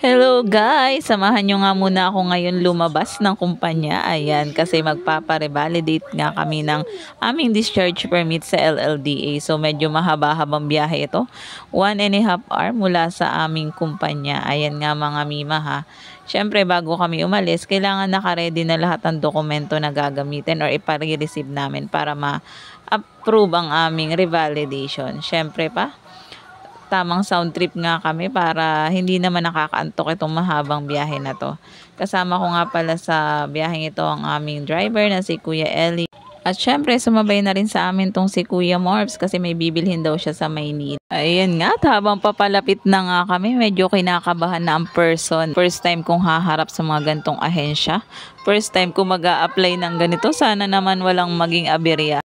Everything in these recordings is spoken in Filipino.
Hello guys! Samahan nyo nga muna ako ngayon lumabas ng kumpanya. Ayan, kasi magpapare-validate nga kami ng aming discharge permit sa LLDA. So medyo mahaba-habang biyahe ito. 1.5 hour mula sa aming kumpanya. Ayan nga mga mima ha. Siyempre bago kami umalis, kailangan naka-ready na lahat ng dokumento na gagamitin or ipare-receive namin para ma-approve ang aming revalidation. Siyempre pa, tamang sound trip nga kami para hindi naman nakakaantok itong mahabang biyahe na to. Kasama ko nga pala sa biyaheng ito ang aming driver na si Kuya Eli. At syempre sumabay na rin sa amin tong si Kuya Morbs kasi may bibilhin daw siya sa Maynila. Ayan nga, habang papalapit na nga kami, medyo kinakabahan na ang person. First time kong haharap sa mga gantong ahensya. First time kong mag-a-apply ng ganito. Sana naman walang maging aberya.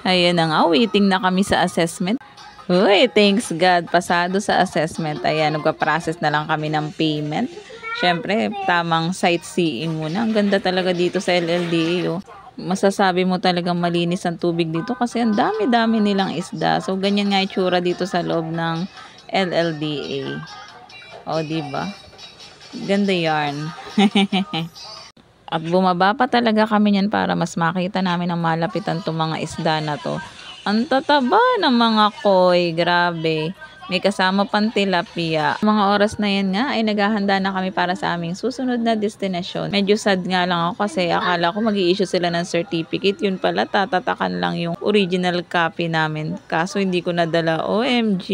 Ayan na nga, waiting na kami sa assessment. Uy, thanks God. Pasado sa assessment. Ayan, nagpa-process na lang kami ng payment. Siyempre, tamang sightseeing muna. Ang ganda talaga dito sa LLDA. Oh. Masasabi mo talagang malinis ang tubig dito kasi ang dami-dami nilang isda. So, ganyan nga itsura dito sa loob ng LLDA. O, diba? Ganda yarn. At bumaba pa talaga kami niyan para mas makita namin ang malapitan itong mga isda na to. Ang tataba ng mga koi, grabe. May kasama pang tilapia. Mga oras na yan nga ay naghahanda na kami para sa aming susunod na destinasyon. Medyo sad nga lang ako kasi akala ko mag-i-issue sila ng certificate. Yun pala, tatatakan lang yung original copy namin. Kaso hindi ko nadala. OMG!